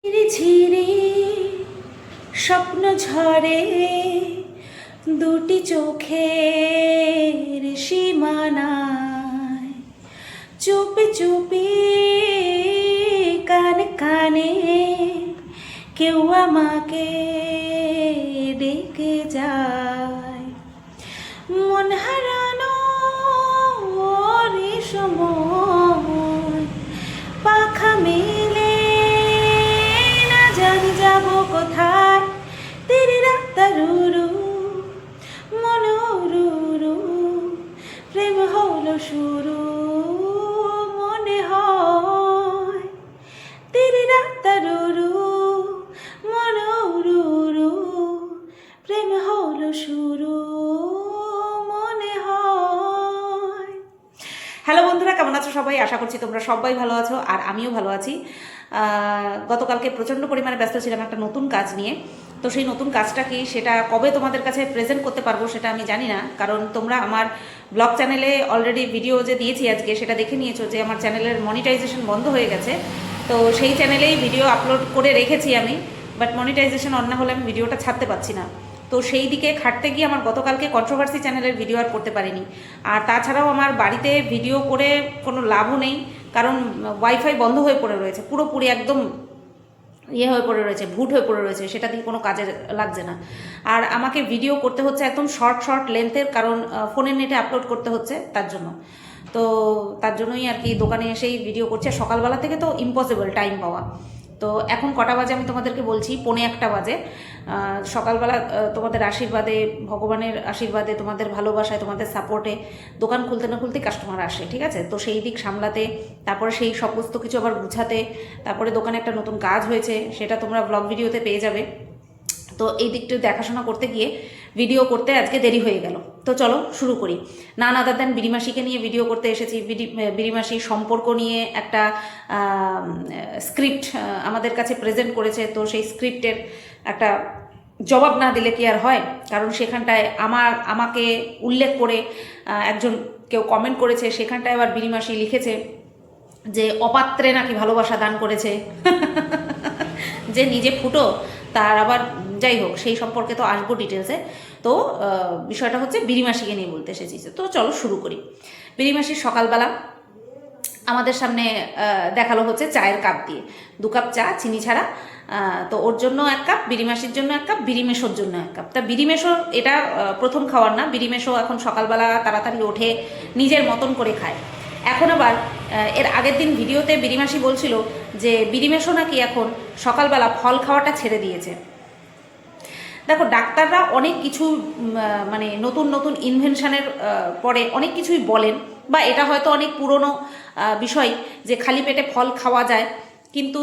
ঝিরি স্বপ্ন ঝরে দুটি চোখের সীমানায়, চুপি চুপি কানে কানে কেউ আমাকে ডেকে যায়। মন হারানো সময় পাখা মেলে না জানি যাব কোথায়। তেরে রাতারুরু মনোরুরু প্রেম হলো শুরু মনে হয়। তেরে রাতারুরু মনোরুরু প্রেম হলো শুরু মনে হয়। হ্যালো বন্ধুরা, কেমন আছো সবাই? আশা করছি তোমরা সবাই ভালো আছো আর আমিও ভালো আছি। গতকালকে প্রচণ্ড পরিমাণে ব্যস্ত ছিলাম একটা নতুন কাজ নিয়ে। তো সেই নতুন কাজটা কি, সেটা কবে তোমাদের কাছে প্রেজেন্ট করতে পারবো সেটা আমি জানি না, কারণ তোমরা আমার ব্লগ চ্যানেলে অলরেডি ভিডিও যে দিয়েছি আজকে সেটা দেখে নিয়েছো যে আমার চ্যানেলের মনিটাইজেশন বন্ধ হয়ে গেছে। তো সেই চ্যানেলেই ভিডিও আপলোড করে রেখেছি আমি, বাট মনিটাইজেশন অন না হলে আমি ভিডিওটা ছাড়তে পারছি না। তো সেই দিকে খাটতে গিয়ে আমার গতকালকে কন্ট্রোভার্সি চ্যানেলের ভিডিও আর করতে পারিনি। আর তাছাড়াও আমার বাড়িতে ভিডিও করে কোনো লাভও নেই, কারণ ওয়াইফাই বন্ধ হয়ে পড়ে রয়েছে, পুরোপুরি একদম হয়ে পড়ে রয়েছে, ভুট হয়ে পড়ে রয়েছে, সেটা দিয়ে কোনো কাজে লাগছে না। আর আমাকে ভিডিও করতে হচ্ছে একদম শর্ট শর্ট লেন্থের, কারণ ফোনের নেটে আপলোড করতে হচ্ছে তার জন্য। তো তার জন্যই আর কি দোকানে এসেই ভিডিও করছে। সকালবেলা থেকে তো ইম্পসিবল টাইম পাওয়া। তো এখন কটা বাজে আমি তোমাদেরকে বলছি, 1:45 বাজে। সকালবেলা তোমাদের আশীর্বাদে, ভগবানের আশীর্বাদে, তোমাদের ভালোবাসায়, তোমাদের সাপোর্টে দোকান খুলতে না খুলতেই কাস্টমার আসে, ঠিক আছে? তো সেই দিক সামলাতে, তারপরে সেই সমস্ত কিছু আবার গুছাতে, তারপরে দোকানে একটা নতুন কাজ হয়েছে, সেটা তোমরা ব্লগ ভিডিওতে পেয়ে যাবে। তো এই দিকটা দেখাশোনা করতে গিয়ে ভিডিও করতে আজকে দেরি হয়ে গেল। তো চলো শুরু করি। নান আদার দেন বিরিমাসিকে নিয়ে ভিডিও করতে এসেছি। বিরিমাসির সম্পর্ক নিয়ে একটা স্ক্রিপ্ট আমাদের কাছে প্রেজেন্ট করেছে। তো সেই স্ক্রিপ্টের একটা জবাব না দিলে কি আর হয়? কারণ সেখানটায় আমাকে উল্লেখ করে একজন কেউ কমেন্ট করেছে, সেখানটায় আবার বিরিমাসি লিখেছে যে অপাত্রে নাকি ভালোবাসা দান করেছে। যে নিজে ফুটো তার আবার, যাই হোক সেই সম্পর্কে তো আসবো ডিটেলসে। তো বিষয়টা হচ্ছে বিরিমাসিকে নিয়ে বলতে এসেছি। তো চলো শুরু করি। বিরিমাসির সকালবেলা আমাদের সামনে দেখালো হচ্ছে চায়ের কাপ দিয়ে 2 কাপ চা চিনি ছাড়া। তো ওর জন্য 1 কাপ, বিরিমাসির জন্য 1 কাপ, বিরিমেশোর জন্য 1 কাপ। তা বিরিমেশো এটা প্রথম খাওয়ার না। বিরিমেশো এখন সকালবেলা তাড়াতাড়ি ওঠে, নিজের মতন করে খায়। এখন আবার এর আগের দিন ভিডিওতে বিরিমাসি বলছিল যে বিরিমেশো নাকি এখন সকালবেলা ফল খাওয়াটা ছেড়ে দিয়েছে। দেখো, ডাক্তাররা অনেক কিছু মানে নতুন নতুন ইনভেনশনের পরে অনেক কিছুই বলেন, বা এটা হয়তো অনেক পুরনো বিষয় যে খালি পেটে ফল খাওয়া যায়, কিন্তু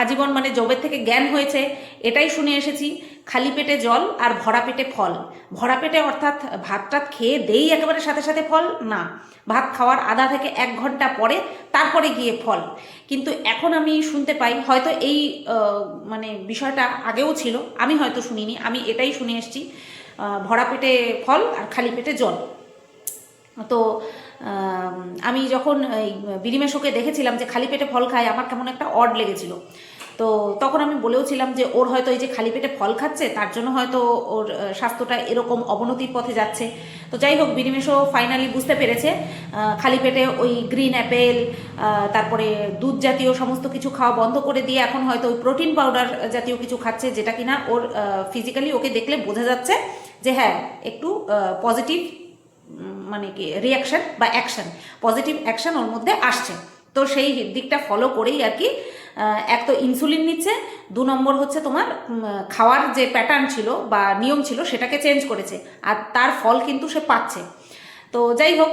আজীবন মানে জবের থেকে জ্ঞান হয়েছে এটাই শুনে এসেছি, খালি পেটে জল আর ভরা পেটে ফল। ভরা পেটে অর্থাৎ ভাত টাত খেয়ে দেই একেবারে সাথে সাথে ফল না, ভাত খাওয়ার আধা থেকে 1 ঘন্টা পরে তারপরে গিয়ে ফল। কিন্তু এখন আমি শুনতে পাই, হয়তো এই মানে বিষয়টা আগেও ছিল, আমি হয়তো শুনিনি, আমি এটাই শুনে এসেছি, ভরা পেটে ফল আর খালি পেটে জল। তো আমি যখন এই বিরিমেশোকে দেখেছিলাম যে খালি পেটে ফল খায়, আমার কেমন একটা অড লেগেছিল। তো তখন আমি বলেওছিলাম যে ওর হয়তো এই যে খালি পেটে ফল খাচ্ছে তার জন্য হয়তো ওর স্বাস্থ্যটা এরকম অবনতির পথে যাচ্ছে। তো যাই হোক, বিরিমেশো ফাইনালি বুঝতে পেরেছে খালি পেটে ওই গ্রিন অ্যাপেল, তারপরে দুধ জাতীয় সমস্ত কিছু খাওয়া বন্ধ করে দিয়ে এখন হয়তো ওই প্রোটিন পাউডার জাতীয় কিছু খাচ্ছে, যেটা কিনা ওর ফিজিক্যালি ওকে দেখলে বোঝা যাচ্ছে যে হ্যাঁ একটু পজিটিভ মানে কি রিয়াকশান বা অ্যাকশান, পজিটিভ অ্যাকশান ওর মধ্যে আসছে। তো সেই দিকটা ফলো করেই আর কি এক তো ইনসুলিন নিচ্ছে, 2 নম্বর হচ্ছে তোমার খাওয়ার যে প্যাটার্ন ছিল বা নিয়ম ছিল সেটাকে চেঞ্জ করেছে, আর তার ফল কিন্তু সে পাচ্ছে। তো যাই হোক,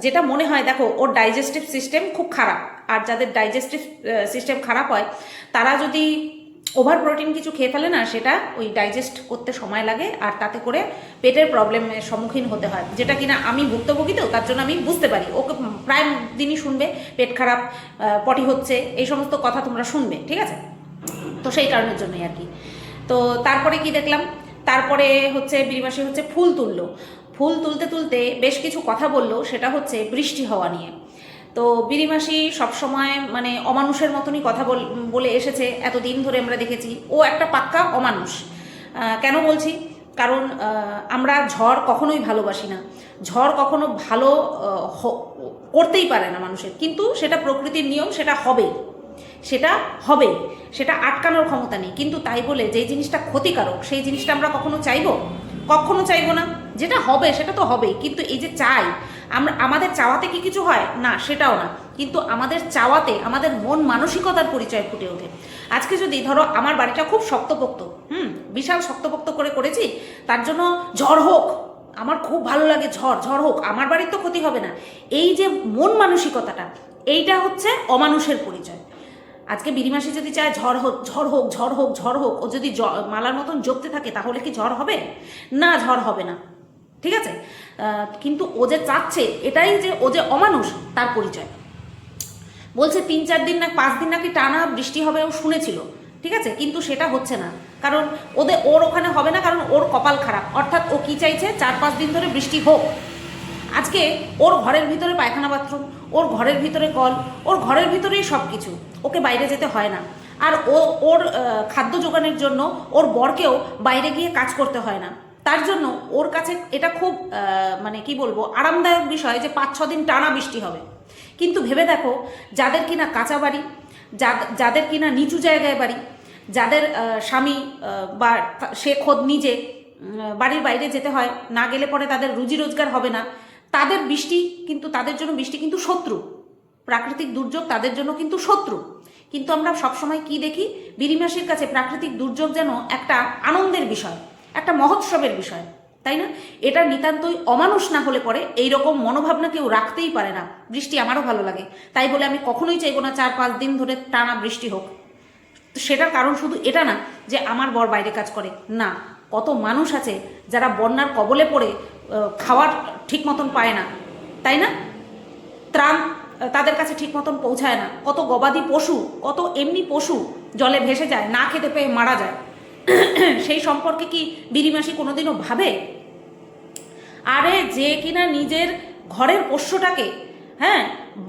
যেটা মনে হয়, দেখো ওর ডাইজেস্টিভ সিস্টেম খুব খারাপ, আর যাদের ডাইজেস্টিভ সিস্টেম খারাপ হয় তারা যদি ওভার প্রোটিন কিছু খেয়ে ফেলে না, সেটা ওই ডাইজেস্ট করতে সময় লাগে, আর তাতে করে পেটের প্রবলেমের সম্মুখীন হতে হয়, যেটা কিনা আমি ভুক্তভোগী, তো তার জন্য আমি বুঝতে পারি। ওকে প্রায় দিনই শুনবে পেট খারাপ, পটি হচ্ছে, এই সমস্ত কথা তোমরা শুনবে, ঠিক আছে? তো সেই কারণের জন্যই আর কি। তো তারপরে কি দেখলাম, তারপরে হচ্ছে বিরিমাসি হচ্ছে ফুল তুললো। ফুল তুলতে তুলতে বেশ কিছু কথা বললো, সেটা হচ্ছে বৃষ্টি হওয়া নিয়ে। তো বিরিমাসি সবসময় মানে অমানুষের মতনই কথা বলে এসেছে, এতদিন ধরে আমরা দেখেছি ও একটা পাক্কা অমানুষ। কেন বলছি? কারণ আমরা ঝড় কখনোই ভালোবাসি না, ঝড় কখনো ভালো করতেই পারে না মানুষের, কিন্তু সেটা প্রকৃতির নিয়ম, সেটা হবেই, সেটা আটকানোর ক্ষমতা নেই। কিন্তু তাই বলে যেই জিনিসটা ক্ষতিকারক সেই জিনিসটা আমরা কখনো চাইবো? কখনো চাইবো না। যেটা হবে সেটা তো হবেই, কিন্তু এই যে চাই আমরা, আমাদের চাওয়াতে কি কিছু হয় না? সেটাও না, কিন্তু আমাদের চাওয়াতে আমাদের মন মানসিকতার পরিচয় ফুটে ওঠে। আজকে যদি ধরো আমার বাড়িটা খুব শক্তপোক্ত, বিশাল শক্তপোক্ত করেছি, তার জন্য ঝড় হোক, আমার খুব ভালো লাগে, ঝড় হোক, আমার বাড়ির তো ক্ষতি হবে না, এই যে মন মানসিকতাটা, এইটা হচ্ছে অমানুষের পরিচয়। আজকে বিরিমাসি যদি চায় ঝড় হোক, ও যদি মালার মতন জপতে থাকে, তাহলে কি ঝড় হবে? না, ঝড় হবে না, ঠিক আছে? কিন্তু ও যে চাচ্ছে, এটাই যে ও যে অমানুষ, তার পরিচয়। বলছে 3-4 দিন না 5 দিন নাকি টানা বৃষ্টি হবে, ও শুনেছিল, ঠিক আছে, কিন্তু সেটা হচ্ছে না, কারণ ওর ওখানে হবে না, কারণ ওর কপাল খারাপ। অর্থাৎ ও কি চাইছে? 4-5 দিন ধরে বৃষ্টি হোক। আজকে ওর ঘরের ভিতরে পায়খানা বাথরুম, ওর ঘরের ভিতরে কল, ওর ঘরের ভিতরেই সব কিছু, ওকে বাইরে যেতে হয় না। আর ওর খাদ্য জোগানের জন্য ওর বরকেও বাইরে গিয়ে কাজ করতে হয় না। তার জন্য ওর কাছে এটা খুব মানে কি বলবো, আরামদায়ক বিষয় যে 5-6 দিন টানা বৃষ্টি হবে। কিন্তু ভেবে দেখো, যাদের কিনা কাঁচা বাড়ি, যাদের কিনা নিচু জায়গায় বাড়ি, যাদের স্বামী বা সে খোদ নিজে বাড়ির বাইরে যেতে হয়, না গেলে পরে তাদের রুজি রোজগার হবে না, তাদের জন্য বৃষ্টি কিন্তু শত্রু, প্রাকৃতিক দুর্যোগ তাদের জন্য কিন্তু শত্রু। কিন্তু আমরা সবসময় কি দেখি? বিরিমাসির কাছে প্রাকৃতিক দুর্যোগ যেন একটা আনন্দের বিষয়, একটা মহোৎসবের বিষয়, তাই না? এটা নিতান্তই অমানুষ না হলে পরে এইরকম মনোভাবনা কেউ রাখতেই পারে না। বৃষ্টি আমারও ভালো লাগে, তাই বলে আমি কখনোই চাইবো না 4-5 দিন ধরে টানা বৃষ্টি হোক। সেটার কারণ শুধু এটা না যে আমার বর বাইরে কাজ করে, না, কত মানুষ আছে যারা বন্যার কবলে পড়ে খাওয়ার ঠিক মতন পায় না, তাই না? ত্রাণ তাদের কাছে ঠিক মতন পৌঁছায় না। কত গবাদি পশু, কত এমনি পশু জলে ভেসে যায়, না খেতে পেয়ে মারা যায়। সেই সম্পর্কে কি বিরিমাসি কোনোদিনও ভাবে? আরে যে কিনা নিজের ঘরের পোষ্যটাকে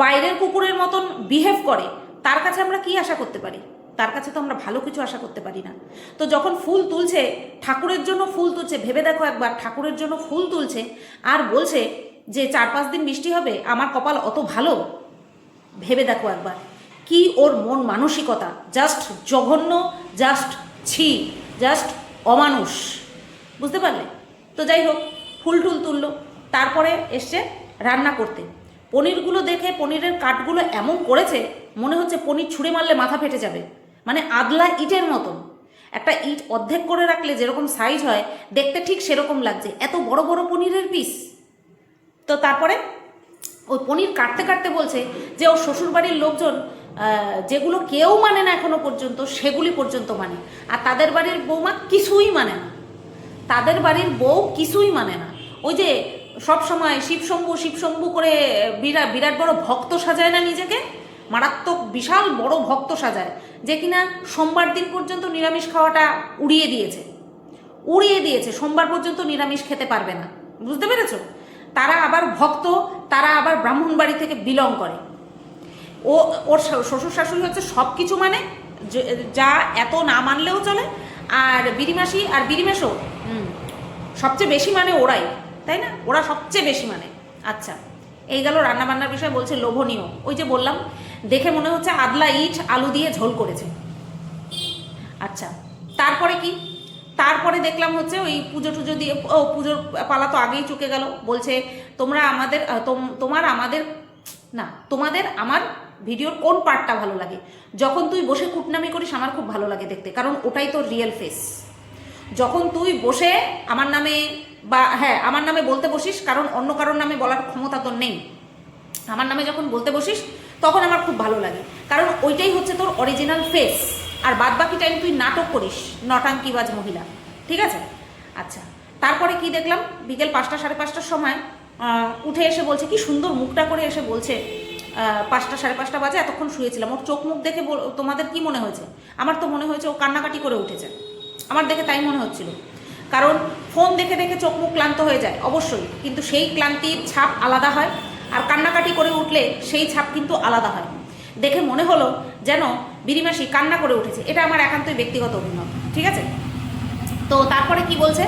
বাইরের কুকুরের মতন বিহেভ করে, তার কাছে আমরা কি আশা করতে পারি? তার কাছে তো আমরা ভালো কিছু আশা করতে পারি না। তো যখন ফুল তুলছে, ঠাকুরের জন্য ফুল তুলছে, ভেবে দেখো একবার, ঠাকুরের জন্য ফুল তুলছে আর বলছে যে 4-5 দিন বৃষ্টি হবে, আমার কপাল অত ভালো। ভেবে দেখো একবার, কি ওর মন মানসিকতা! জাস্ট জঘন্য, জাস্ট ছি, জাস্ট অমানুষ। বুঝতে পারলে? তো যাই হোক, ফুল টুল তুললো, তারপরে এসছে রান্না করতে। পনিরগুলো দেখে, পনিরের কাটগুলো এমন করেছে, মনে হচ্ছে পনির ছুঁড়ে মারলে মাথা ফেটে যাবে। মানে আদলা ইটের মতন, একটা ইট অর্ধেক করে রাখলে যেরকম সাইজ হয়, দেখতে ঠিক সেরকম লাগছে, এত বড় বড় পনিরের পিস। তো তারপরে ওই পনির কাটতে কাটতে বলছে যে ওর শ্বশুরবাড়ির লোকজন যেগুলো কেউ মানে না এখনো পর্যন্ত, সেগুলি পর্যন্ত মানে, আর তাদের বাড়ির বৌমা কিছুই মানে না, তাদের বাড়ির বউ কিছুই মানে না। ওই যে সব সময় শিবশম্ভু করে বিরাট বড় ভক্ত সাজায় না নিজেকে, মারাত্মক বিশাল বড় ভক্ত সাজায়, যে কিনা সোমবার দিন পর্যন্ত নিরামিষ খাওয়াটা উড়িয়ে দিয়েছে, সোমবার পর্যন্ত নিরামিষ খেতে পারবে না। বুঝতে পেরেছো? তারা আবার ভক্ত, তারা আবার ব্রাহ্মণ বাড়ি থেকে বিলং করে। ওর শ্বশুর শাশুড়ি হচ্ছে সব কিছু মানে, যা এত না মানলেও চলে। আর বিরিমাসি আর বিরিমেশও সবচেয়ে বেশি মানে ওরাই, তাই না? ওরা সবচেয়ে বেশি মানে। আচ্ছা, এই গেল রান্নাবান্নার বিষয়। বলছে লোভনীয়, ওই যে বললাম, দেখে মনে হচ্ছে আদলা ইট আলু দিয়ে ঝোল করেছে। আচ্ছা, তারপরে কি? তারপরে দেখলাম হচ্ছে ওই পুজো টুজো দিয়ে, পুজোর পালা তো আগেই চুকে গেল। বলছে তোমাদের আমার ভিডিওর কোন পার্টটা ভালো লাগে? যখন তুই বসে কুটনামি করিস আমার খুব ভালো লাগে দেখতে, কারণ ওটাই তোর রিয়েল ফেস। যখন তুই বসে আমার নামে আমার নামে বলতে বসিস, কারণ অন্য কারোর নামে বলার ক্ষমতা তোর নেই, আমার নামে যখন বলতে বসিস তখন আমার খুব ভালো লাগে, কারণ ওইটাই হচ্ছে তোর অরিজিনাল ফেস। আর বাদ বাকি টাইম তুই নাটক করিস, নটাঙ্কিবাজ মহিলা, ঠিক আছে? আচ্ছা, তারপরে কি দেখলাম? বিকেল 5টা 5:30টার সময় উঠে এসে বলছে, কি সুন্দর মুখটা করে এসে বলছে, 5টা 5:30 বাজে, এতক্ষণ শুয়েছিলাম। ওর চোখ মুখ দেখে তোমাদের কি মনে হয়েছে? আমার তো মনে হয়েছে ও কান্নাকাটি করে উঠেছে, আমার দেখে তাই মনে হচ্ছিল। কারণ ফোন দেখে দেখে চোখ মুখ ক্লান্ত হয়ে যায় অবশ্যই, কিন্তু সেই ক্লান্তির ছাপ আলাদা হয়। আর কান্নাকাটি করে উঠলে সেই ছাপ কিন্তু আলাদা হয়। দেখে মনে হলো যেন বিরিমাসি কান্না করে উঠেছে। এটা আমার একান্তই ব্যক্তিগত অভিমত, ঠিক আছে? তো তারপরে কি বলছে,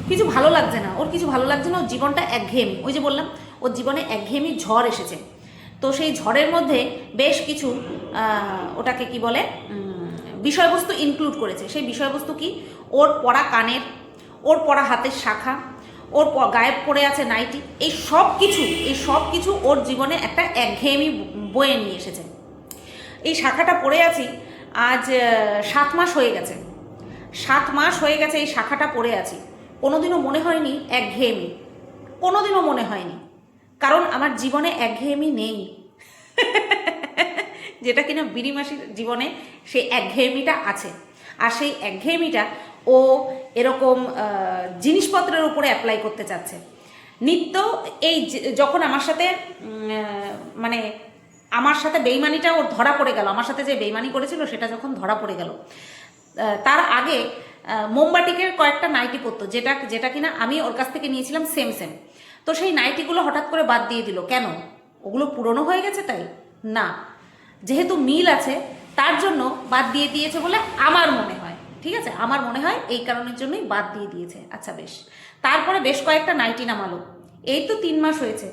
কিছু ভালো লাগছে না, ওর কিছু ভালো লাগছে না, ওর জীবনটা একঘেয়েমি। ওই যে বললাম ওর জীবনে একঘেয়েমি ঝড় এসেছে। তো সেই ঝড়ের মধ্যে বেশ কিছু ওটাকে কি বলে বিষয়বস্তু ইনক্লুড করেছে। সেই বিষয়বস্তু কি, ওর পরা কানের, ওর পরা হাতের শাখা, ওর গায়ে পড়ে আছে নাইটি, এই সব কিছু ওর জীবনে একটা একঘেয়েমি বয়ে নিয়ে এসেছে। এই শাখাটা পরে আছি আজ 7 মাস হয়ে গেছে। 7 মাস হয়ে গেছে এই শাখাটা পরে আছি। কোনোদিনও মনে হয়নি একঘেয়েমি, কোনোদিনও মনে হয়নি, কারণ আমার জীবনে একঘেয়েমি নেই। যেটা কিনা বিরিমাসির জীবনে সেই একঘেয়েমিটা আছে। আর সেই একঘেয়েমিটা ও এরকম জিনিসপত্রের উপরে অ্যাপ্লাই করতে চাচ্ছে। নিত্য এই যখন আমার সাথে মানে আমার সাথে বেইমানিটা ওর ধরা পড়ে গেল, আমার সাথে যে বেইমানি করেছিল সেটা যখন ধরা পড়ে গেল, তার আগে মোমবাটিকের কয়েকটা নাইটি পরতো, যেটা কিনা আমি ওর কাছ থেকে নিয়েছিলাম সেম। তো সেই নাইটিগুলো হঠাৎ করে বাদ দিয়ে দিল কেন? ওগুলো পুরনো হয়ে গেছে তাই না, যেহেতু মিল আছে তার জন্য বাদ দিয়ে দিয়েছে বলে আমার মনে হয়, ঠিক আছে? আমার মনে হয় এই কারণের জন্যই বাদ দিয়ে দিয়েছে। আচ্ছা বেশ, তারপরে বেশ কয়েকটা নাইটি নামালো। এই তো 3 মাস হয়েছে।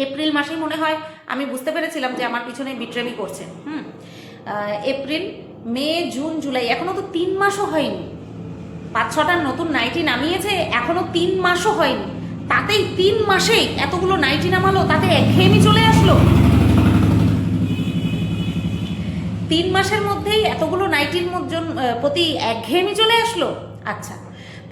এপ্রিল মাসেই মনে হয় আমি বুঝতে পেরেছিলাম যে আমার পিছনে বিট্রেমি করছে। এপ্রিল, মে, জুন, জুলাই, এখনো তো 3 মাসও হয়নি। 5-6টা নতুন নাইটি নামিয়েছে, এখনো 3 মাসও হয়নি। তাতেই 3 মাসেই এতগুলো নাইটি নামালো, তাতে একঘেয়েমি চলে আসলো। 3 মাসের মধ্যেই এতগুলো নাইটির প্রতি একঘেয়েমি চলে আসলো। আচ্ছা,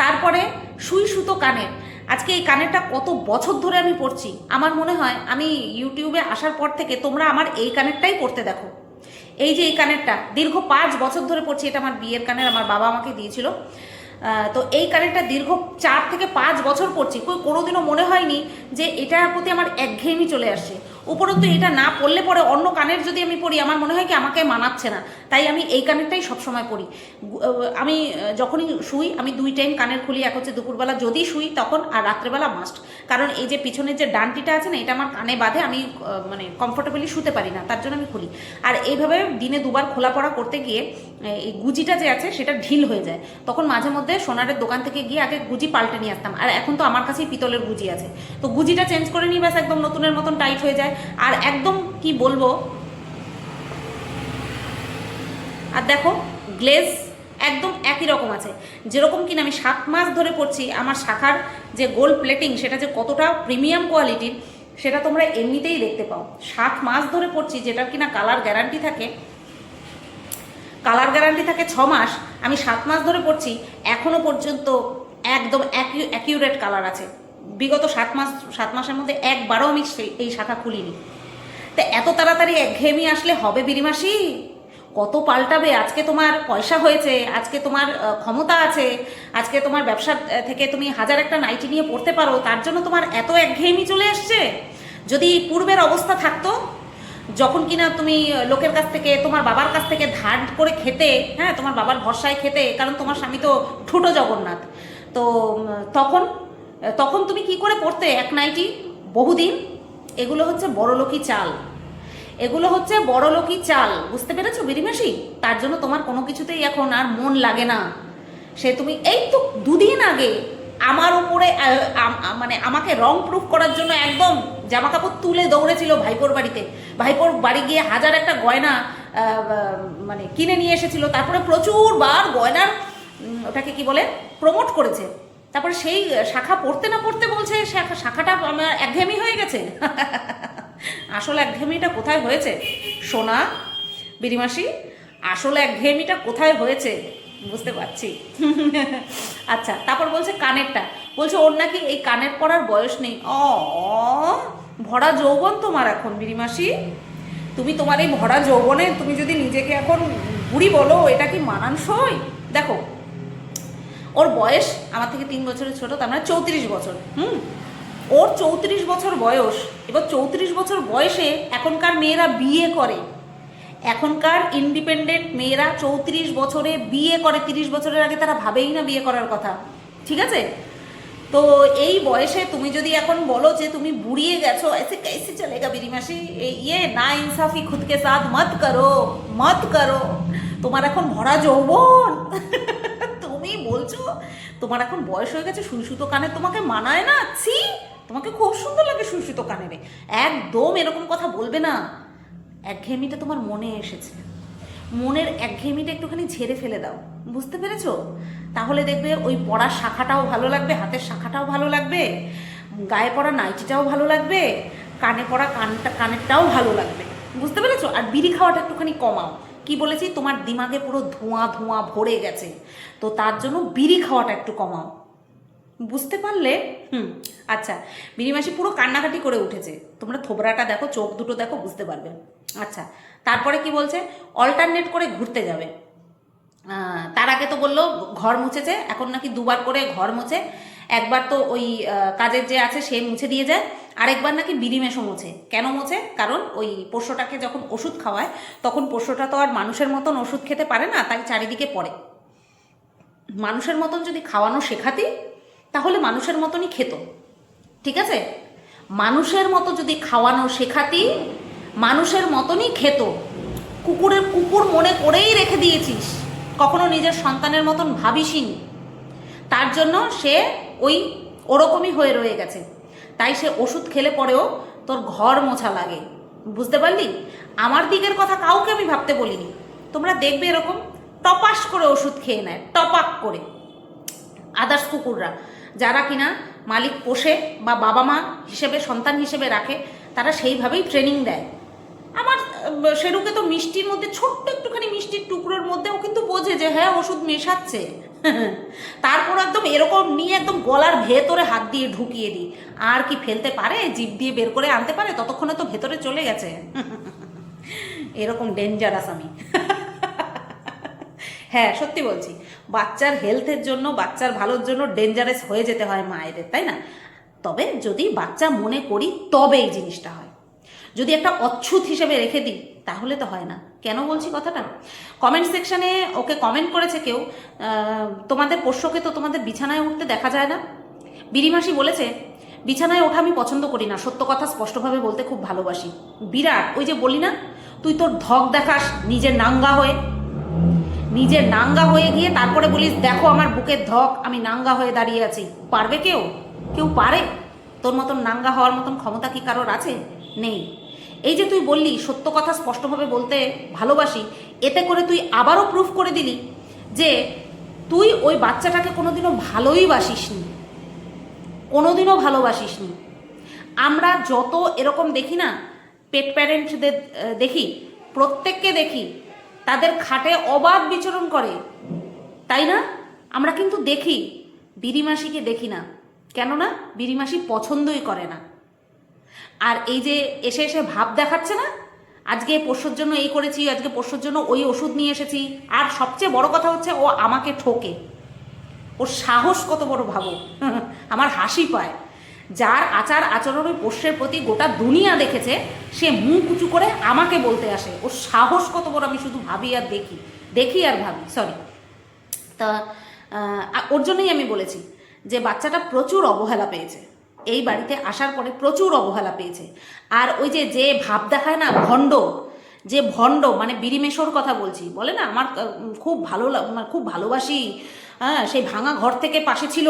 তারপরে সুই সুতো কানের। আজকে এই কানেরটা কত বছর ধরে আমি পরছি। আমার মনে হয় আমি ইউটিউবে আসার পর থেকে তোমরা আমার এই কানেরটাই পরতে দেখো। এই যে এই কানেরটা দীর্ঘ 5 বছর ধরে পরছি। এটা আমার বিয়ের কানের, আমার বাবা আমাকে দিয়েছিল। তো এই কানেরটা দীর্ঘ 4 থেকে 5 বছর পরছি। কোনোদিনও মনে হয়নি যে এটার প্রতি আমার একঘেয়েমি চলে আসছে। উপরন্তু এটা না পরলে পরে অন্য কানের যদি আমি পরি, আমার মনে হয় কি আমাকে মানাচ্ছে না, তাই আমি এই কানেরটাই সবসময় পরি। আমি যখনই শুই আমি 2 টাইম কানের খুলি। এক হচ্ছে দুপুরবেলা যদি শুই তখন, আর রাত্রেবেলা মাস্ট। কারণ এই যে পিছনের যে ডান্টিটা আছে না, এটা আমার কানে বাঁধে, আমি মানে কমফোর্টেবলি শুতে পারি না, তার জন্য আমি খুলি। আর এইভাবে দিনে 2 বার খোলা পড়া করতে গিয়ে এই গুজিটা যে আছে সেটা ঢিল হয়ে যায়। তখন মাঝে মধ্যে সোনারের দোকান থেকে গিয়ে আগে গুজি পাল্টে নিয়ে আসতাম। আর এখন তো আমার কাছেই পিতলের গুজি আছে, তো গুজিটা চেঞ্জ করে নিই, ব্যাস একদম নতুনের মতন টাইট হয়ে যায়। আর একদম কি বলবো, আর দেখো গ্লেজ একদম একই রকম আছে। যেরকম কিনা আমি 7 মাস ধরে পড়ছি, আমার শাখার যে গোল্ড প্লেটিং সেটা যে কতটা প্রিমিয়াম কোয়ালিটির সেটা তোমরা এমনিতেই দেখতে পাও। 7 মাস ধরে পড়ছি, যেটা কিনা কালার গ্যারান্টি থাকে 6 মাস। আমি 7 মাস ধরে পড়ছি, এখনো পর্যন্ত একদম অ্যাকিউরেট কালার আছে। বিগত 7 মাসের মধ্যে একবারও আমি এই শাখা খুলিনি। তা এত তাড়াতাড়ি একঘেয়েমি আসলে হবে বিরিমাসি? কত পাল্টাবে? আজকে তোমার পয়সা হয়েছে, আজকে তোমার ক্ষমতা আছে, আজকে তোমার ব্যবসা থেকে তুমি 1000 একটা নাইটি নিয়ে পড়তে পারো, তার জন্য তোমার এত একঘেয়েমি চলে আসছে? যদি পূর্বের অবস্থা থাকতো, যখন কিনা তুমি লোকের কাছ থেকে, তোমার বাবার কাছ থেকে ধার করে খেতে, হ্যাঁ, তোমার বাবার ভরসায় খেতে, কারণ তোমার স্বামী তো ঠুটো জগন্নাথ, তো তখন তুমি কি করে পড়তে এক নাইটি বহুদিন? এগুলো হচ্ছে বড়লোকি চাল, এগুলো হচ্ছে বড়লোকি চাল, বুঝতে পেরেছো বিরিমাসি? তার জন্য তোমার কোনো কিছুতেই এখন আর মন লাগে না। সে তুমি এই তো 2 দিন আগে আমার উপরে মানে আমাকে রং প্রুফ করার জন্য একদম জামা কাপড় তুলে দৌড়েছিল ভাইপোর বাড়িতে। ভাইপোর বাড়ি গিয়ে 1000 একটা গয়না মানে কিনে নিয়ে এসেছিল, তারপরে প্রচুর বার গয়নার ওটাকে কি বলে প্রমোট করেছে। তারপরে সেই শাখা পড়তে না পড়তে বলছে শাখাটা আমার একঘেয়েমি হয়ে গেছে। আসলে একঘেয়েমিটা কোথায় হয়েছে সোনা বিরিমাসি? আসলে একঘেয়েমিটা কোথায় হয়েছে বুঝতে পারছি। আচ্ছা, তারপর বলছে কানেরটা, বলছে ওর নাকি এই কানের পরার বয়স নেই। ভরা যৌবন তোমার এখন বিরিমাসি। তুমি তোমার এই ভরা যৌবনে তুমি যদি নিজেকে এখন বুড়ি বলো, এটা কি মানানসই? দেখো ওর বয়স আমার থেকে 3 বছরের ছোট, তার মানে 34 বছর। ওর 34 বছর বয়স। এবার 34 বছর বয়সে এখনকার মেয়েরা বিয়ে করে, এখনকার ইন্ডিপেন্ডেন্ট মেয়েরা 34 বছরে বিয়ে করে। 30 বছরের আগে তারা ভাবেই না বিয়ে করার কথা, ঠিক আছে? তো এই বয়সে তুমি যদি এখন বলো যে তুমি বুড়িয়ে গেছো, ऐसे कैसे चलेगा बीरी मासी, ये ना इंसाफी खुद के साथ मत करो, मत करो। তোমার এখন ভরা যৌবন, তুমি বলছো তোমার এখন বয়স হয়ে গেছে, সুই সুতো কানে তোমাকে মানায় না। ছি, তোমাকে খুব সুন্দর লাগে সুই সুতো কানে রে। একদম এরকম কথা বলবে না। একঘেয়েমিটা তোমার মনে এসেছে, মনের একঘেয়েমিটা একটুখানি ঝেড়ে ফেলে দাও, বুঝতে পেরেছো? তাহলে দেখবে ওই পড়ার শাখাটাও ভালো লাগবে, হাতের শাখাটাও ভালো লাগবে, গায়ে পড়া নাইটিটাও ভালো লাগবে, কানে পড়া কানেরটাও ভালো লাগবে, বুঝতে পেরেছো? আর বিড়ি খাওয়াটা একটুখানি কমাও। কি বলেছি, তোমার দিমাগে পুরো ধোঁয়া ধোঁয়া ভরে গেছে, তো তার জন্য বিড়ি খাওয়াটা একটু কমাও, বুঝতে পারলে? আচ্ছা, বিড়ি মাসি পুরো কান্নাকাটি করে উঠেছে, তোমরা থোবরাটা দেখো, চোখ দুটো দেখো, বুঝতে পারবে। আচ্ছা, তারপরে কি বলছে, অল্টারনেট করে ঘুরতে যাবে। তার আগে তো বললো ঘর মুছেছে, এখন নাকি দুবার করে ঘর মোছে। একবার তো ওই কাজের যে আছে সে মুছে দিয়ে যায়, আরেকবার নাকি বিড়ি মেশো মোছে। কেন মোছে? কারণ ওই পোষ্যটাকে যখন ওষুধ খাওয়ায় তখন পোষ্যটা তো আর মানুষের মতন ওষুধ খেতে পারে না, তাই চারিদিকে পড়ে। মানুষের মতন যদি খাওয়ানো শেখাতি তাহলে মানুষের মতনই খেত, ঠিক আছে? মানুষের মতো যদি খাওয়ানো শেখাতি মানুষের মতনই খেত। কুকুর মনে করেই রেখে দিয়েছিস, কখনো নিজের সন্তানের মতন ভাবিসনি, তার জন্য সে ওরকমই হয়ে রয়ে গেছে। তাই সে ওষুধ খেলে পরেও তোর ঘর মোছা লাগে, বুঝতে পারলি? আমার দিকের কথা কাউকে আমি ভাবতে বলিনি। তোমরা দেখবে এরকম টপাস করে ওষুধ খেয়ে নেয়, টপাক করে। আদার্স কুকুররা যারা কিনা মালিক পোষে বা বাবা মা হিসেবে সন্তান হিসেবে রাখে, তারা সেইভাবেই ট্রেনিং দেয়। আমার শেরুকে তো মিষ্টির মধ্যে, ছোট্ট একটুখানি মিষ্টির টুকরোর মধ্যে ও কিন্তু বোঝে যে হ্যাঁ ওষুধ মেশাচ্ছে। তারপর একদম এরকম নিয়ে একদম গলার ভেতরে হাত দিয়ে ঢুকিয়ে দিই। আর কি ফেলতে পারে, জিভ দিয়ে বের করে আনতে পারে? ততক্ষণে তো ভেতরে চলে গেছে। এরকম ডেঞ্জারাস আমি। হ্যাঁ, সত্যি বলছি, বাচ্চার হেলথের জন্য, বাচ্চার ভালোর জন্য ডেঞ্জারাস হয়ে যেতে হয় মায়েদের, তাই না? তবে যদি বাচ্চা মনে করি তবে এই জিনিসটা হয়। যদি একটা অচ্ছুত হিসেবে রেখে দিই তাহলে তো হয় না। কেন বলছি কথাটা? কমেন্ট সেকশানে ওকে কমেন্ট করেছে কেউ, তোমাদের পোষ্যকে তো তোমাদের বিছানায় উঠতে দেখা যায় না। বিড়িমাসি বলেছে বিছানায় ওঠা আমি পছন্দ করি না, সত্য কথা স্পষ্টভাবে বলতে খুব ভালোবাসি। বিরাট, ওই যে বলি না, তুই তোর ধক দেখাস নিজের নাঙ্গা হয়ে, নিজের নাঙ্গা হয়ে গিয়ে তারপরে বলিস দেখো আমার বুকের ধক, আমি নাঙ্গা হয়ে দাঁড়িয়ে আছি। পারবে কেউ? কেউ পারে? তোর মতন নাঙ্গা হওয়ার মতন ক্ষমতা কি কারোর আছে? নেই। এই যে তুই বললি সত্য কথা স্পষ্টভাবে বলতে ভালোবাসি, এতে করে তুই আবারও প্রুফ করে দিলি যে তুই ওই বাচ্চাটাকে কোনোদিনও ভালোই বাসিসনি, কোনোদিনও ভালোবাসিসনি। আমরা যত এরকম দেখি না, পেট প্যারেন্টদের দেখি, প্রত্যেককে দেখি তাদের খাটে অবাধ বিচরণ করে, তাই না? আমরা কিন্তু দেখি, বিড়িমাসিকে দেখি না। কেননা বিড়িমাসি পছন্দই করে না। আর এই যে এসে এসে ভাব দেখাচ্ছে না, আজকে পোষ্যর জন্য এই করেছি, আজকে পোষ্যর জন্য ওই ওষুধ নিয়ে এসেছি। আর সবচেয়ে বড় কথা হচ্ছে ও আমাকে ঠোকে। ওর সাহস কত বড় ভাবো। আমার হাসি পায়। যার আচার আচরণ ওই পোষ্যের প্রতি গোটা দুনিয়া দেখেছে, সে মুখ উঁচু করে আমাকে বলতে আসে। ওর সাহস কত বড় আমি শুধু ভাবি আর দেখি আর ভাবি, সরি। তা ওর জন্যই আমি বলেছি যে বাচ্চাটা প্রচুর অবহেলা পেয়েছে, এই বাড়িতে আসার পরে প্রচুর অবহেলা পেয়েছে। আর ওই যে ভাব দেখায় না, ভণ্ড মানে বিড়িমেশোর কথা বলছি, বলে না আমার খুব খুব ভালোবাসি, হ্যাঁ সেই ভাঙা ঘর থেকে পাশে ছিল,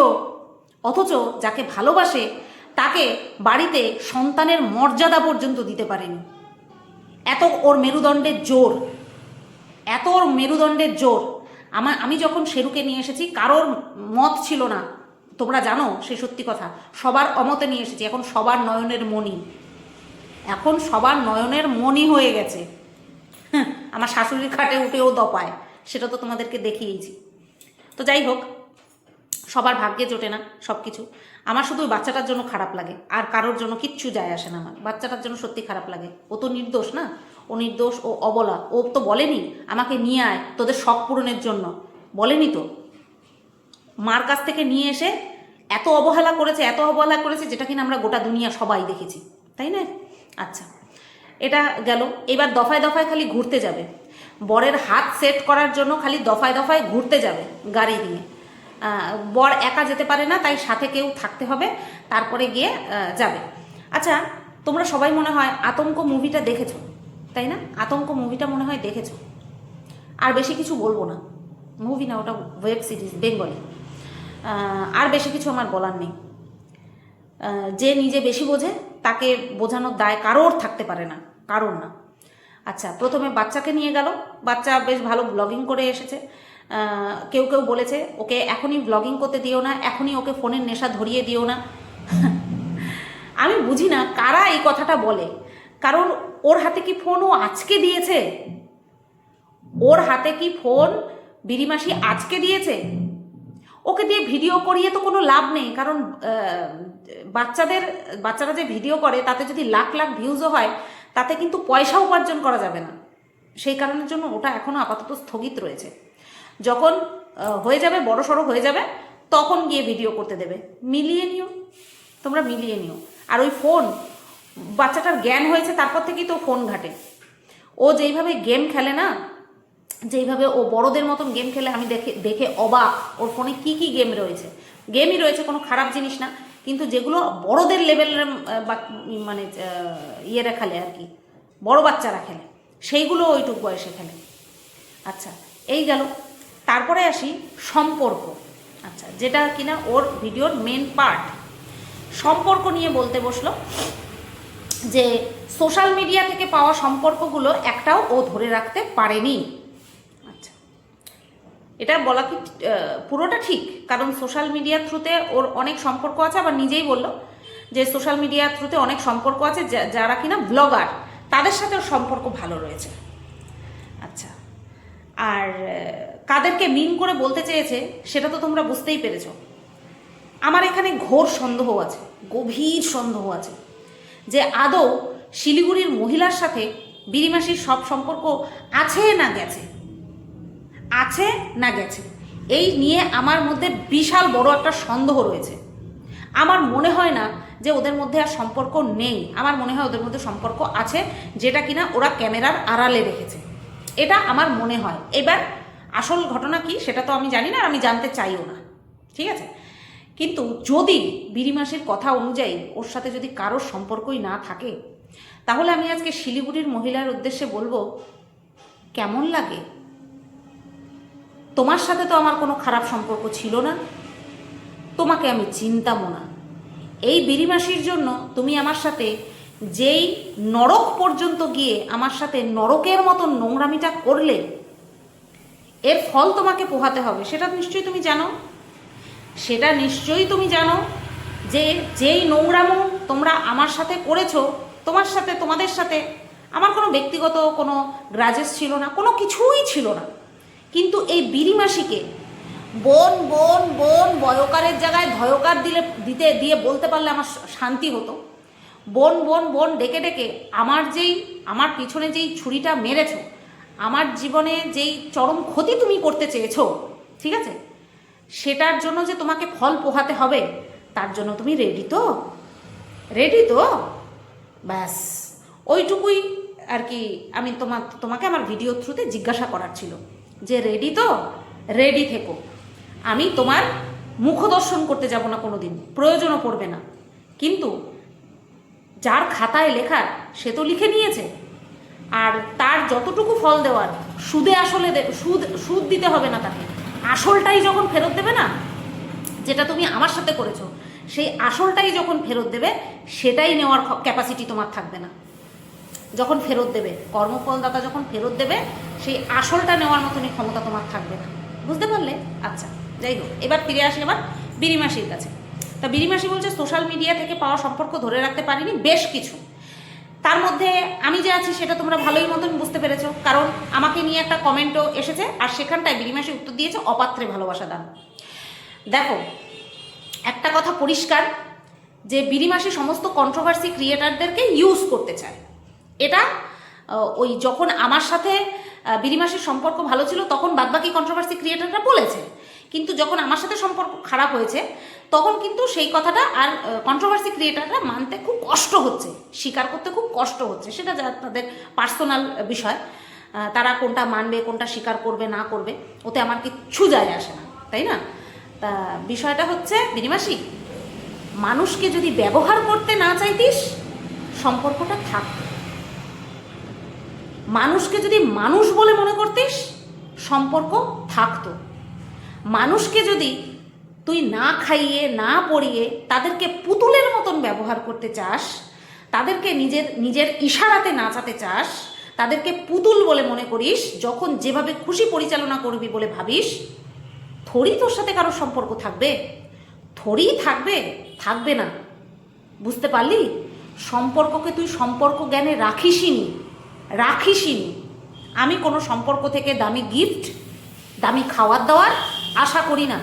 অথচ যাকে ভালোবাসে তাকে বাড়িতে সন্তানের মর্যাদা পর্যন্ত দিতে পারেনি। এত ওর মেরুদণ্ডের জোর, এত ওর মেরুদণ্ডের জোর। আমি যখন শেরুকে নিয়ে এসেছি কারোর মত ছিল না, তোমরা জানো সে সত্যি কথা, সবার অমতে নিয়ে এসেছি। এখন সবার নয়নের মণি, এখন সবার নয়নের মণি হয়ে গেছে। আমার শাশুড়ির খাটে উঠেও দপায়, সেটা তো তোমাদেরকে দেখিয়েছি। তো যাই হোক, সবার ভাগ্যে জোটে না সব কিছু। আমার শুধু ওই বাচ্চাটার জন্য খারাপ লাগে, আর কারোর জন্য কিচ্ছু যায় আসে না। আমার বাচ্চাটার জন্য সত্যি খারাপ লাগে। ও তো নির্দোষ না, ও নির্দোষ, ও অবলা। ও তো বলেনি আমাকে নিয়ে আয় তোদের শখ পূরণের জন্য, বলেনি তো। মার কাছ থেকে নিয়ে এসে এত অবহেলা করেছে, যেটা কিনা আমরা গোটা দুনিয়া সবাই দেখেছি, তাই না? আচ্ছা, এটা গেল। এবার দফায় দফায় খালি ঘুরতে যাবে, বরের হাত সেট করার জন্য খালি দফায় দফায় ঘুরতে যাবে গাড়ি নিয়ে। বর একা যেতে পারে না, তাই সাথে কেউ থাকতে হবে, তারপরে গিয়ে যাবে। আচ্ছা, তোমরা সবাই মনে হয় আতঙ্ক মুভিটা দেখেছো, তাই না? আতঙ্ক মুভিটা মনে হয় দেখেছো। আর বেশি কিছু বলবো না, মুভি না, ওটা ওয়েব সিরিজ, বেঙ্গলি। আর বেশি কিছু আমার বলার নেই। যে নিজে বেশি বোঝে তাকে বোঝানোর দায় কারোর থাকতে পারে না, কারোর না। আচ্ছা, প্রথমে বাচ্চাকে নিয়ে গেল, বাচ্চা বেশ ভালো ব্লগিং করে এসেছে। কেউ কেউ বলেছে ওকে এখনই ব্লগিং করতে দিও না, এখনই ওকে ফোনের নেশা ধরিয়ে দিও না। আমি বুঝি না কারা এই কথাটা বলে, কারণ ওর হাতে কি ফোন ও আজকে দিয়েছে? ওর হাতে কি ফোন বিরিমাসি আজকে দিয়েছে? ওকে দিয়ে ভিডিও করিয়ে তো কোনো লাভ নেই, কারণ বাচ্চারা যে ভিডিও করে তাতে যদি লাখ লাখ ভিউজও হয়, তাতে কিন্তু পয়সা উপার্জন করা যাবে না। সেই কারণের জন্য ওটা এখনও আপাতত স্থগিত রয়েছে। যখন হয়ে যাবে, বড় সড়ো হয়ে যাবে, তখন গিয়ে ভিডিও করতে দেবে। মিলিয়ে নিও, তোমরা মিলিয়ে নিও। আর ওই ফোন, বাচ্চাটার জ্ঞান হয়েছে তারপর থেকেই তো ফোন ঘাটে। ও যেইভাবে গেম খেলে না, যেইভাবে ও বড়দের মতন গেম খেলে, আমি দেখে অবাক। ওর ফোনে কি কি গেম রয়েছে, গেমই রয়েছে, কোনো খারাপ জিনিস না, কিন্তু যেগুলো বড়দের লেভেলের মানে ইয়েরা খেলে আর কি, বড় বাচ্চারা খেলে, সেইগুলো ওইটুকু বয়সে খেলে। আচ্ছা, এই গেল। তারপরে আসি সম্পর্ক। আচ্ছা, যেটা কিনা ওর ভিডিওর মেন পার্ট, সম্পর্ক নিয়ে বলতে বসলো যে সোশ্যাল মিডিয়া থেকে পাওয়া সম্পর্কগুলো একটাও ও ধরে রাখতে পারেনি। আচ্ছা, এটা বলা কি পুরোটা ঠিক? কারণ সোশ্যাল মিডিয়ার থ্রুতে ওর অনেক সম্পর্ক আছে, আবার নিজেই বললো যে সোশ্যাল মিডিয়ার থ্রুতে অনেক সম্পর্ক আছে যারা কিনা ব্লগার, তাদের সাথে ওর সম্পর্ক ভালো রয়েছে। আচ্ছা, আর কাদেরকে মিন করে বলতে চেয়েছে সেটা তো তোমরা বুঝতেই পেরেছ। আমার এখানে ঘোর সন্দেহ আছে, গভীর সন্দেহ আছে যে আদৌ শিলিগুড়ির মহিলার সাথে বিরিমাসির সব সম্পর্ক আছে না গেছে, আছে না গেছে, এই নিয়ে আমার মধ্যে বিশাল বড় একটা সন্দেহ রয়েছে। আমার মনে হয় না যে ওদের মধ্যে আর সম্পর্ক নেই, আমার মনে হয় ওদের মধ্যে সম্পর্ক আছে, যেটা কিনা ওরা ক্যামেরার আড়ালে রেখেছে, এটা আমার মনে হয়। এবার আসল ঘটনা কি সেটা তো আমি জানি না, আর আমি জানতে চাইও না, ঠিক আছে? কিন্তু যদি বিরিমাসির কথা অনুযায়ী ওর সাথে যদি কারোর সম্পর্কই না থাকে, তাহলে আমি আজকে শিলিগুড়ির মহিলার উদ্দেশ্যে বলবো, কেমন লাগে? তোমার সাথে তো আমার কোনো খারাপ সম্পর্ক ছিল না, তোমাকে আমি চিনতামও না। এই বিরিমাসির জন্য তুমি আমার সাথে যেই নরক পর্যন্ত গিয়ে আমার সাথে নরকের মতো নোংরামিটা করলে, এর ফল তোমাকে পোহাতে হবে, সেটা নিশ্চয়ই তুমি জানো। সেটা নিশ্চয়ই তুমি জানো যে যেই নোংরামো তোমরা আমার সাথে করেছো, তোমার সাথে, তোমাদের সাথে আমার কোনো ব্যক্তিগত কোনো গ্রাজেস ছিল না, কোনো কিছুই ছিল না। কিন্তু এই বিরিমাসিকে বোন বোন বোন, বয়কারের জায়গায় ধয়কার দিয়ে বলতে পারলে আমার শান্তি হতো। বোন বোন বোন ডেকে ডেকে আমার পিছনে যেই ছুরিটা মেরেছো, আমার জীবনে যেই চরম ক্ষতি তুমি করতে চেয়েছো, ঠিক আছে, সেটার জন্য যে তোমাকে ফল পোহাতে হবে, তার জন্য তুমি রেডি তো? রেডি তো? ব্যাস ওইটুকুই আর কি আমি তোমাকে আমার ভিডিও থ্রুতে জিজ্ঞাসা করার ছিল যে রেডি তো? রেডি থেকো। আমি তোমার মুখ দর্শন করতে যাব না কোনো দিন, প্রয়োজনও পড়বে না। কিন্তু যার খাতায় লেখা সে তো লিখে নিয়েছে, আর তার যতটুকু ফল দেওয়ার, সুদে আসলে সুদ দিতে হবে না তাকে, আসলটাই যখন ফেরত দেবে না, যেটা তুমি আমার সাথে করেছো, সেই আসলটাই যখন ফেরত দেবে, সেটাই নেওয়ার ক্যাপাসিটি তোমার থাকবে না। যখন ফেরত দেবে, কর্মফলদাতা যখন ফেরত দেবে, সেই আসলটা নেওয়ার মতনই ক্ষমতা তোমার থাকবে না। বুঝতে পারলে? আচ্ছা, যাই হোক, এবার ফিরে আসি আবার বিরিমাসির কাছে। তা বিরিমাসি বলছে সোশ্যাল মিডিয়া থেকে পাওয়া সম্পর্ক ধরে রাখতে পারিনি বেশ কিছু, তার মধ্যে আমি যে আছি সেটা তোমরা ভালোই মতন বুঝতে পেরেছো, কারণ আমাকে নিয়ে একটা কমেন্টও এসেছে, আর সেখানটায় বিরিমাসি উত্তর দিয়েছে অপাত্রে ভালোবাসা দান। দেখো, একটা কথা পরিষ্কার যে বিরিমাসি সমস্ত কন্ট্রোভার্সি ক্রিয়েটারদেরকে ইউজ করতে চায়। এটা ওই যখন আমার সাথে বিরিমাসির সম্পর্ক ভালো ছিল তখন বাদবাকি কন্ট্রোভার্সি ক্রিয়েটাররা বলেছে, কিন্তু যখন আমার সাথে সম্পর্ক খারাপ হয়েছে তখন কিন্তু সেই কথাটা আর কন্ট্রোভার্সি ক্রিয়েটাররা মানতে খুব কষ্ট হচ্ছে, স্বীকার করতে খুব কষ্ট হচ্ছে। সেটা যা তাদের পার্সোনাল বিষয়, তারা কোনটা মানবে, কোনটা স্বীকার করবে না করবে, ওতে আমার কিচ্ছু যায় আসে না, তাই না? তা বিষয়টা হচ্ছে বিনিমাসি, মানুষকে যদি ব্যবহার করতে না চাইতিস সম্পর্কটা থাকত। মানুষকে যদি মানুষ বলে মনে করতিস সম্পর্ক থাকতো। মানুষকে যদি তুই না খাইয়ে না পরিয়ে তাদেরকে পুতুলের মতন ব্যবহার করতে চাস, তাদেরকে নিজের ইশারাতে নাচাতে চাস, তাদেরকে পুতুল বলে মনে করিস, যখন যেভাবে খুশি পরিচালনা করবি বলে ভাবিস, থোড়ি তোর সাথে কারোর সম্পর্ক থাকবে? থোড়ি থাকবে? থাকবে না। বুঝতে পারলি? সম্পর্ককে তুই সম্পর্ক জ্ঞানে রাখিসই। আমি কোনো সম্পর্ক থেকে দামি গিফট, দামি খাওয়ার দাওয়ার আশা করি না।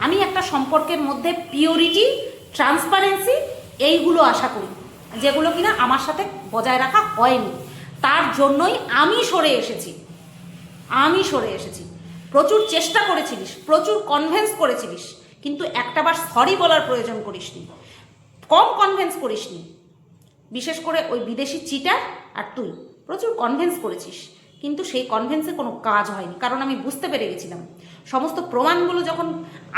আমি একটা সম্পর্কের মধ্যে পিওরিটি, ট্রান্সপারেন্সি এইগুলো আশা করি, যেগুলো কিনা আমার সাথে বজায় রাখা হয়নি। তার জন্যই আমি সরে এসেছি। প্রচুর চেষ্টা করেছিলিস, প্রচুর কনভিন্স করেছিলিস, কিন্তু একটাবার সরি বলার প্রয়োজন করিসনি, কম কনভিন্স করিসনি। বিশেষ করে ওই বিদেশি চিটার আর তুই প্রচুর কনভিন্স করেছিস, কিন্তু সেই কনভিন্সে কোনো কাজ হয়নি। কারণ আমি বুঝতে পেরে গেছিলাম, সমস্ত প্রমাণগুলো যখন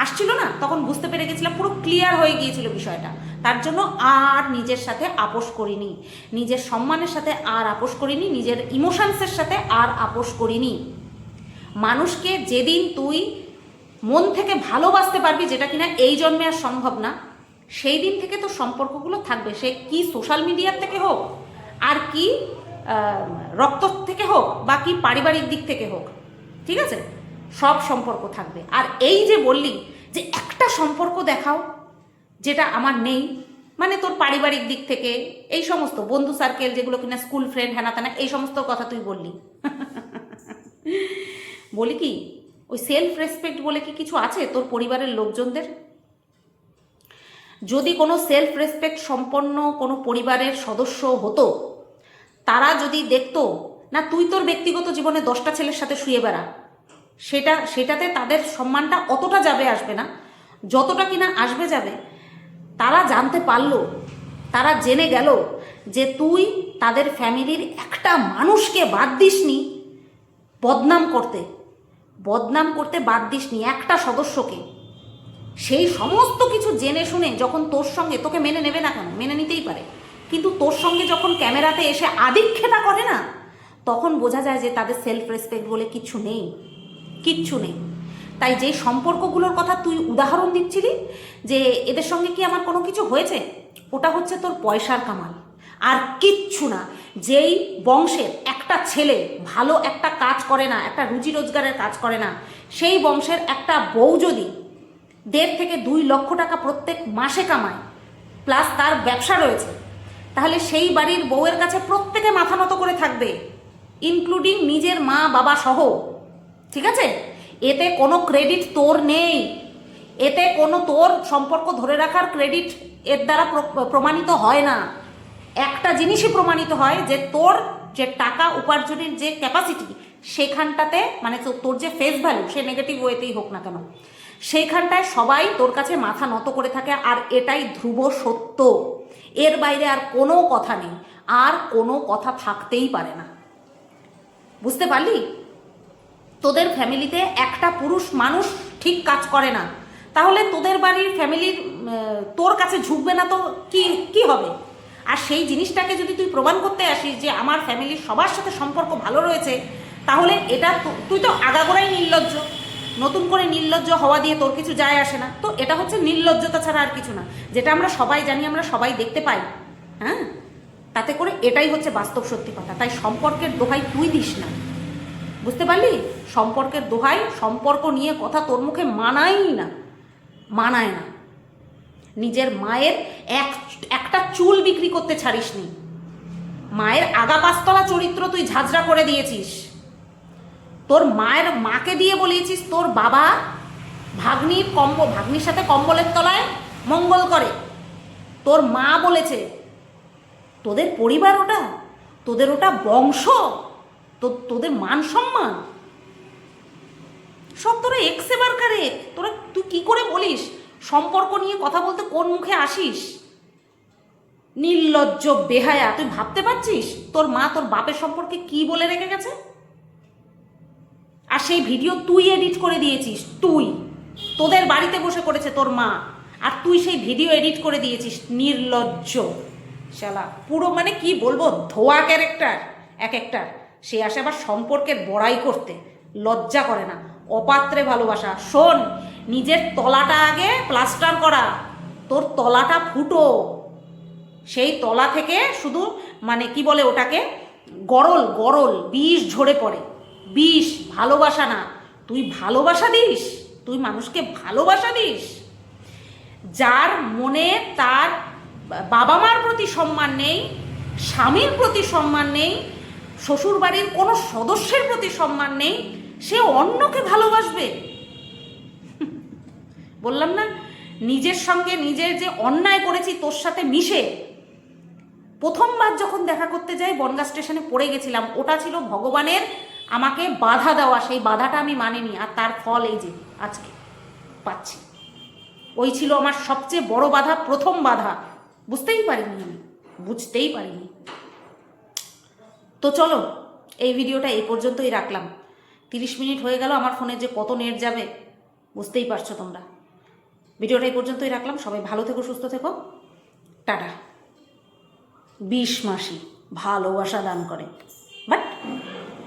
আসছিল না, তখন বুঝতে পেরে গেছিলাম, পুরো ক্লিয়ার হয়ে গিয়েছিল বিষয়টা। তার জন্য আর নিজের সাথে আপোষ করিনি, নিজের সম্মানের সাথে আর আপোষ করিনি, নিজের ইমোশনসের সাথে আর আপোষ করিনি। মানুষকে যেদিন তুই মন থেকে ভালোবাসতে পারবি, যেটা কিনা এই জন্মে আর সম্ভব না, সেই দিন থেকে তো সম্পর্কগুলো থাকবে। সে কি সোশ্যাল মিডিয়ার থেকে হোক, আর কি রক্ত থেকে হোক, বা কি পারিবারিক দিক থেকে হোক, ঠিক আছে, সব সম্পর্ক থাকবে। আর এই যে বললি যে একটা সম্পর্ক দেখাও যেটা আমার নেই, মানে তোর পারিবারিক দিক থেকে এই সমস্ত বন্ধু সার্কেল, যেগুলো কিনা স্কুল ফ্রেন্ড, হ্যানা তেনা, এই সমস্ত কথা তুই বললি। বলি কি, ওই সেলফ রেসপেক্ট বলে কি কিছু আছে তোর পরিবারের লোকজনদের? যদি কোনো সেলফ রেসপেক্ট সম্পন্ন কোনো পরিবারের সদস্য হতো, তারা যদি দেখতো না তুই তোর ব্যক্তিগত জীবনে 10টা ছেলের সাথে শুয়ে বেড়া, সেটাতে তাদের সম্মানটা অতটা আসবে না, যতটা কিনা যাবে। তারা জানতে পারলো, তারা জেনে গেল যে তুই তাদের ফ্যামিলির একটা মানুষকে বাদ দিসনি বদনাম করতে বাদ দিসনি একটা সদস্যকে। সেই সমস্ত কিছু জেনে শুনে যখন তোর সঙ্গে, তোকে মেনে নেবে না কেন, মেনে নিতেই পারে, কিন্তু তোর সঙ্গে যখন ক্যামেরাতে এসে আদিক্ষেতা করে না, তখন বোঝা যায় যে তাদের সেলফ রেসপেক্ট বলে কিচ্ছু নেই। তাই যে সম্পর্কগুলোর কথা তুই উদাহরণ দিচ্ছিলি যে এদের সঙ্গে কি আমার কোনো কিছু হয়েছে, ওটা হচ্ছে তোর পয়সার কামাল, আর কিচ্ছু না। যেই বংশের একটা ছেলে ভালো একটা কাজ করে না, একটা রুজি রোজগারের কাজ করে না, সেই বংশের একটা বউ যদি 1.5 থেকে 2 লক্ষ টাকা প্রত্যেক মাসে কামায়, প্লাস তার ব্যবসা রয়েছে, তাহলে সেই বাড়ির বউয়ের কাছে প্রত্যেকে মাথা নত করে থাকবে, ইনক্লুডিং নিজের মা বাবা সহ, ঠিক আছে? এতে কোনো ক্রেডিট তোর নেই, এতে কোনো তোর সম্পর্ক ধরে রাখার ক্রেডিট এর দ্বারা প্রমাণিত হয় না। একটা জিনিসই প্রমাণিত হয় যে তোর যে টাকা উপার্জনের যে ক্যাপাসিটি, সেখানটাতে মানে তোর যে ফেস ভ্যালু, সে নেগেটিভ ওয়েতেই হোক না কেন, সেইখানটায় সবাই তোর কাছে মাথা নত করে থাকে, আর এটাই ধ্রুব সত্য। এর বাইরে আর কোনো কথা নেই, আর কোনো কথা থাকতেই পারে না। বুঝতে পারলি? তোদের ফ্যামিলিতে একটা পুরুষ মানুষ ঠিক কাজ করে না, তাহলে তোদের বাড়ির ফ্যামিলির তোর কাছে ঝুঁকবে না তো কি হবে? আর সেই জিনিসটাকে যদি তুই প্রমাণ করতে আসিস যে আমার ফ্যামিলির সবার সাথে সম্পর্ক ভালো রয়েছে, তাহলে এটা তুই তো আগাগোড়াই নির্লজ্জ। নতুন করে নির্লজ্জ হওয়া দিয়ে তোর কিছু যায় আসে না। তো এটা হচ্ছে নির্লজ্জতা ছাড়া আর কিছু না, যেটা আমরা সবাই জানি, আমরা সবাই দেখতে পাই। হ্যাঁ, তাতে করে এটাই হচ্ছে বাস্তব সত্যি কথা। তাই সম্পর্কের দোহাই তুই দিস না, বুঝতে পারলি? সম্পর্কের দোহাই, সম্পর্ক নিয়ে কথা তোর মুখে মানায় না। নিজের মায়ের একটা চুল বিক্রি করতে ছাড়িসনি। মায়ের আগা পাঁচতলা চরিত্র তুই ঝাঁঝরা করে দিয়েছিস। তোর মাকে দিয়ে বলিয়েছিস তোর বাবা ভাগ্নির সাথে কম্বলের তলায় মঙ্গল করে। তোর মা বলেছে তোদের পরিবার ওটা, তোদের ওটা বংশ, তোদের মান সম্মান সব তোরা এক্সেবার কারে। তুই কি করে বলিস সম্পর্ক নিয়ে কথা বলতে? কোন মুখে আসিস? নির্লজ্জ বেহায়া। তুই ভাবতে পারছিস তোর মা তোর বাপের সম্পর্কে কি বলে রেখে গেছে? আর সেই ভিডিও তুই এডিট করে দিয়েছিস, তুই তোদের বাড়িতে বসে করেছে তোর মা, আর তুই সেই ভিডিও এডিট করে দিয়েছিস। নির্লজ্জ শালা, পুরো মানে কি বলবো, ধোয়া ক্যারেক্টার এক একটা। সে আসে আবার সম্পর্কের বড়াই করতে, লজ্জা করে না। অপাত্রে ভালোবাসা। শোন, নিজের তলাটা আগে প্লাস্টার করা, তোর তলাটা ফুটো, সেই তলা থেকে শুধু মানে কি বলে ওটাকে, গরল গরল বিষ ঝরে পড়ে, বিষ, ভালোবাসা না। তুই ভালোবাসা দিস, তুই মানুষকে ভালোবাসা দিস? যার মনে তার বাবা মার প্রতি সম্মান নেই, স্বামীর প্রতি সম্মান নেই, শ্বশুরবাড়ির কোনো সদস্যের প্রতি সম্মান নেই, সে অন্যকে ভালোবাসবে? বললাম না, নিজের সঙ্গে নিজের যে অন্যায় করেছি তোর সাথে মিশে। প্রথমবার যখন দেখা করতে যাই বনগাঁ স্টেশনে পড়ে গেছিলাম, ওটা ছিল ভগবানের আমাকে বাধা দেওয়া, সেই বাধাটা আমি মানিনি, আর তার ফল এই যে আজকে পাচ্ছি। ওই ছিল আমার সবচেয়ে বড় বাধা, প্রথম বাধা। বুঝতেই পারিনি, আমি বুঝতেই পারিনি। তো চলো, এই ভিডিওটা এই পর্যন্তই রাখলাম। 30 মিনিট হয়ে গেল, আমার ফোনে যে কত নেট যাবে বুঝতেই পারছো তোমরা। ভিডিওটা এই পর্যন্তই রাখলাম। সবাই ভালো থেকো, সুস্থ থেকো, টাটা। 20 মাসি ভালোবাসা দান করে।